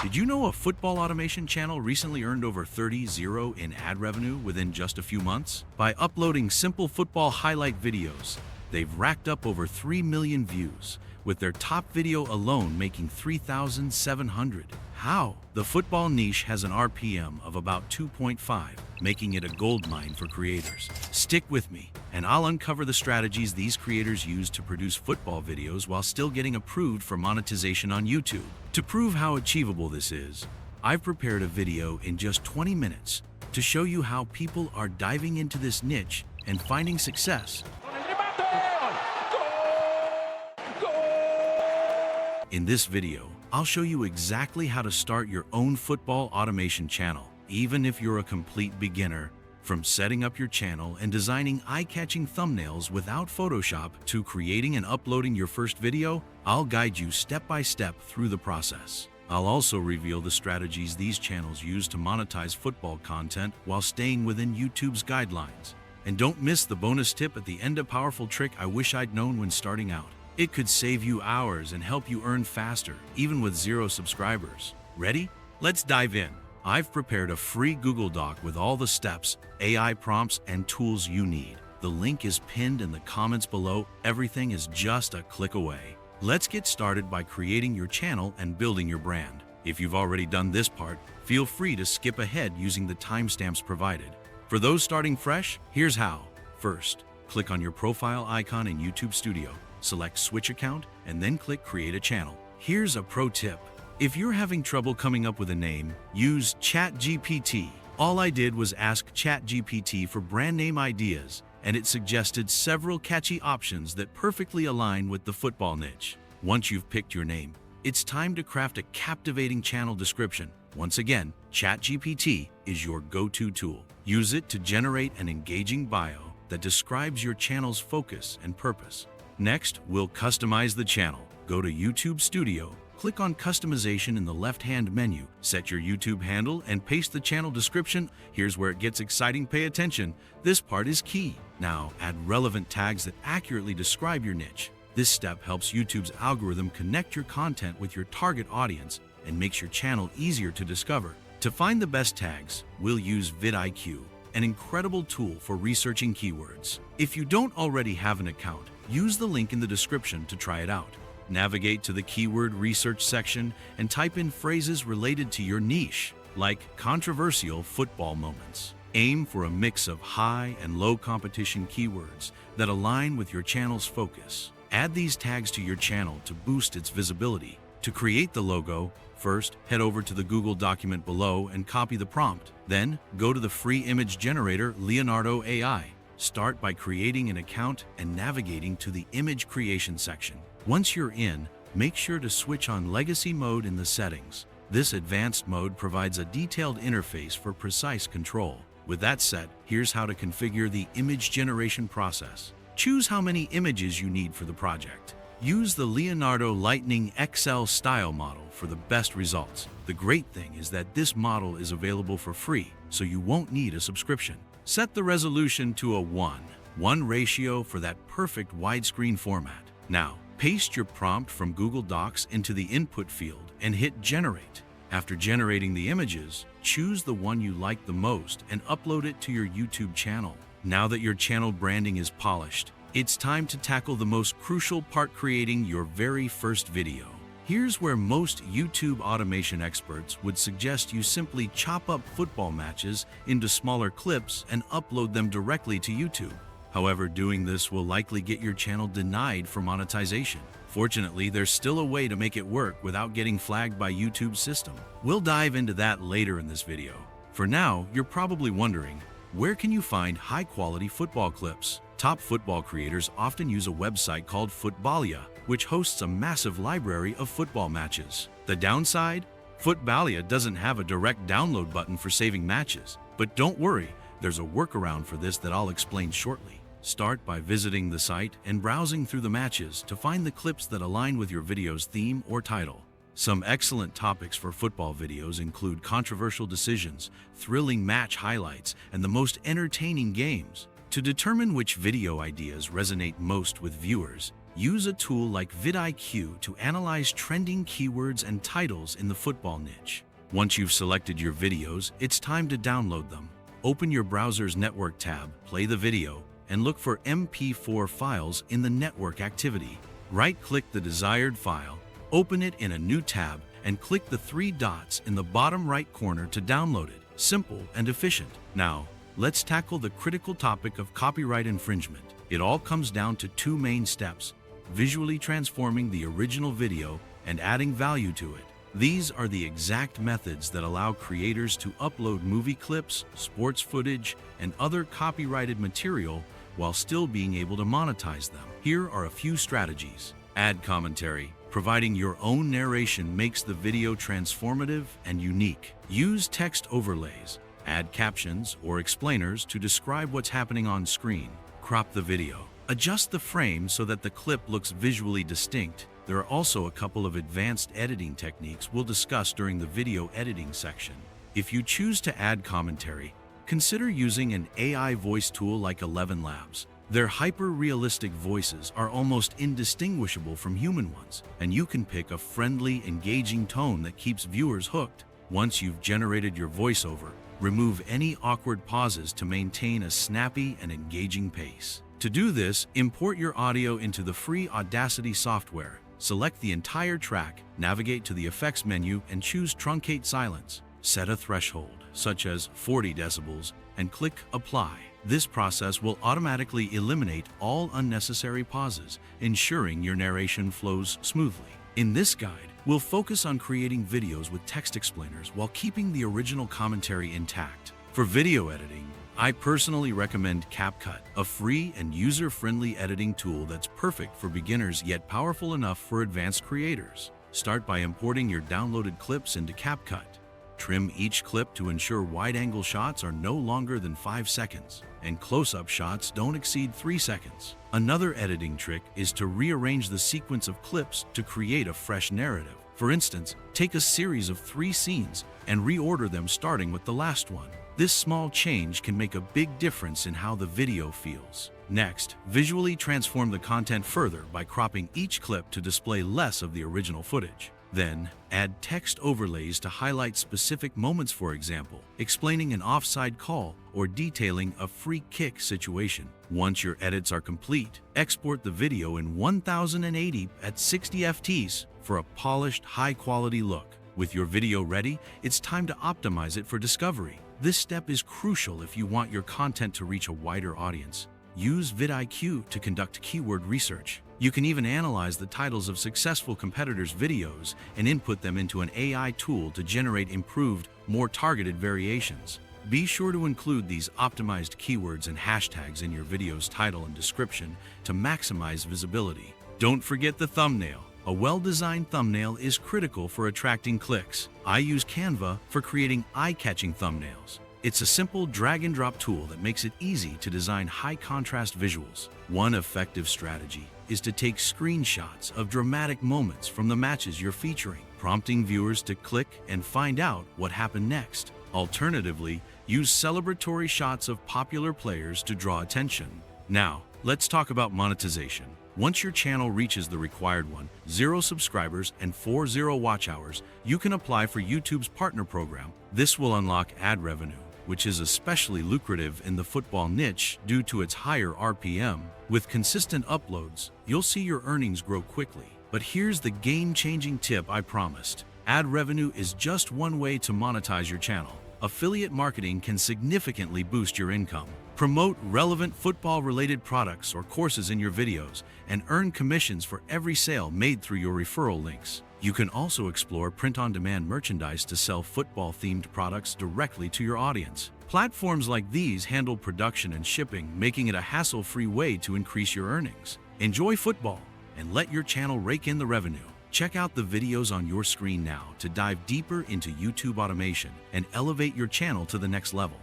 Did you know a football automation channel recently earned over 30 in ad revenue within just a few months? By uploading simple football highlight videos, they've racked up over 3 million views, with their top video alone making 3,700. How? The football niche has an RPM of about 2.5, making it a goldmine for creators. Stick with me, and I'll uncover the strategies these creators use to produce football videos while still getting approved for monetization on YouTube. To prove how achievable this is, I've prepared a video in just 20 minutes to show you how people are diving into this niche and finding success. In this video, I'll show you exactly how to start your own football automation channel, even if you're a complete beginner. From setting up your channel and designing eye-catching thumbnails without Photoshop to creating and uploading your first video, I'll guide you step by step through the process. I'll also reveal the strategies these channels use to monetize football content while staying within YouTube's guidelines. And don't miss the bonus tip at the end, a powerful trick I wish I'd known when starting out. It could save you hours and help you earn faster, even with 0 subscribers. Ready? Let's dive in. I've prepared a free Google Doc with all the steps, AI prompts, and tools you need. The link is pinned in the comments below. Everything is just a click away. Let's get started by creating your channel and building your brand. If you've already done this part, feel free to skip ahead using the timestamps provided. For those starting fresh, here's how. First, click on your profile icon in YouTube Studio. Select Switch Account, and then click Create a Channel. Here's a pro tip. If you're having trouble coming up with a name, use ChatGPT. All I did was ask ChatGPT for brand name ideas, and it suggested several catchy options that perfectly align with the football niche. Once you've picked your name, it's time to craft a captivating channel description. Once again, ChatGPT is your go-to tool. Use it to generate an engaging bio that describes your channel's focus and purpose. Next, we'll customize the channel. Go to YouTube Studio, click on Customization in the left-hand menu, set your YouTube handle, and paste the channel description. Here's where it gets exciting. Pay attention. This part is key. Now, add relevant tags that accurately describe your niche. This step helps YouTube's algorithm connect your content with your target audience and makes your channel easier to discover. To find the best tags, we'll use vidIQ, an incredible tool for researching keywords. If you don't already have an account, use the link in the description to try it out. Navigate to the keyword research section and type in phrases related to your niche, like controversial football moments. Aim for a mix of high and low competition keywords that align with your channel's focus. Add these tags to your channel to boost its visibility. To create the logo, first head over to the Google document below and copy the prompt. Then go to the free image generator Leonardo AI. Start by creating an account and navigating to the image creation section. Once you're in, make sure to switch on legacy mode in the settings. This advanced mode provides a detailed interface for precise control. With that set, here's how to configure the image generation process. Choose how many images you need for the project. Use the Leonardo Lightning XL style model for the best results. The great thing is that this model is available for free, so you won't need a subscription. Set the resolution to a 1:1 ratio for that perfect widescreen format. Now, paste your prompt from Google Docs into the input field and hit Generate. After generating the images, choose the one you like the most and upload it to your YouTube channel. Now that your channel branding is polished, it's time to tackle the most crucial part: creating your very first video. Here's where most YouTube automation experts would suggest you simply chop up football matches into smaller clips and upload them directly to YouTube. However, doing this will likely get your channel denied for monetization. Fortunately, there's still a way to make it work without getting flagged by YouTube's system. We'll dive into that later in this video. For now, you're probably wondering, where can you find high-quality football clips? Top football creators often use a website called Footballia, which hosts a massive library of football matches. The downside? Footballia doesn't have a direct download button for saving matches. But don't worry, there's a workaround for this that I'll explain shortly. Start by visiting the site and browsing through the matches to find the clips that align with your video's theme or title. Some excellent topics for football videos include controversial decisions, thrilling match highlights, and the most entertaining games. To determine which video ideas resonate most with viewers, use a tool like vidIQ to analyze trending keywords and titles in the football niche. Once you've selected your videos, it's time to download them. Open your browser's Network tab, play the video, and look for MP4 files in the Network activity. Right-click the desired file, open it in a new tab, and click the three dots in the bottom right corner to download it. Simple and efficient. Now, let's tackle the critical topic of copyright infringement. It all comes down to two main steps: visually transforming the original video and adding value to it. These are the exact methods that allow creators to upload movie clips, sports footage, and other copyrighted material while still being able to monetize them. Here are a few strategies. Add commentary. Providing your own narration makes the video transformative and unique. Use text overlays. Add captions or explainers to describe what's happening on screen. Crop the video. Adjust the frame so that the clip looks visually distinct. There are also a couple of advanced editing techniques we'll discuss during the video editing section. If you choose to add commentary, consider using an AI voice tool like 11 Labs. Their hyper-realistic voices are almost indistinguishable from human ones, and you can pick a friendly, engaging tone that keeps viewers hooked. Once you've generated your voiceover, remove any awkward pauses to maintain a snappy and engaging pace. To do this, import your audio into the free Audacity software. Select the entire track, navigate to the effects menu, and choose Truncate Silence. Set a threshold, such as 40 decibels, and click Apply. This process will automatically eliminate all unnecessary pauses, ensuring your narration flows smoothly. In this guide, we'll focus on creating videos with text explainers while keeping the original commentary intact. For video editing, I personally recommend CapCut, a free and user-friendly editing tool that's perfect for beginners yet powerful enough for advanced creators. Start by importing your downloaded clips into CapCut. Trim each clip to ensure wide-angle shots are no longer than 5 seconds, and close-up shots don't exceed 3 seconds. Another editing trick is to rearrange the sequence of clips to create a fresh narrative. For instance, take a series of 3 scenes and reorder them starting with the last one. This small change can make a big difference in how the video feels. Next, visually transform the content further by cropping each clip to display less of the original footage. Then, add text overlays to highlight specific moments, for example, explaining an offside call or detailing a free kick situation. Once your edits are complete, export the video in 1080 at 60 fps for a polished, high-quality look. With your video ready, it's time to optimize it for discovery. This step is crucial if you want your content to reach a wider audience. Use vidIQ to conduct keyword research. You can even analyze the titles of successful competitors' videos and input them into an AI tool to generate improved, more targeted variations. Be sure to include these optimized keywords and hashtags in your video's title and description to maximize visibility. Don't forget the thumbnail. A well-designed thumbnail is critical for attracting clicks. I use Canva for creating eye-catching thumbnails. It's a simple drag-and-drop tool that makes it easy to design high-contrast visuals. One effective strategy is to take screenshots of dramatic moments from the matches you're featuring, prompting viewers to click and find out what happened next. Alternatively, use celebratory shots of popular players to draw attention. Now, let's talk about monetization. Once your channel reaches the required 0 subscribers and 40 watch hours, you can apply for YouTube's partner program. This will unlock ad revenue, which is especially lucrative in the football niche due to its higher RPM. With consistent uploads, you'll see your earnings grow quickly. But here's the game-changing tip I promised. Ad revenue is just one way to monetize your channel. Affiliate marketing can significantly boost your income. Promote relevant football-related products or courses in your videos and earn commissions for every sale made through your referral links. You can also explore print-on-demand merchandise to sell football-themed products directly to your audience. Platforms like these handle production and shipping, making it a hassle-free way to increase your earnings. Enjoy football and let your channel rake in the revenue. Check out the videos on your screen now to dive deeper into YouTube automation and elevate your channel to the next level.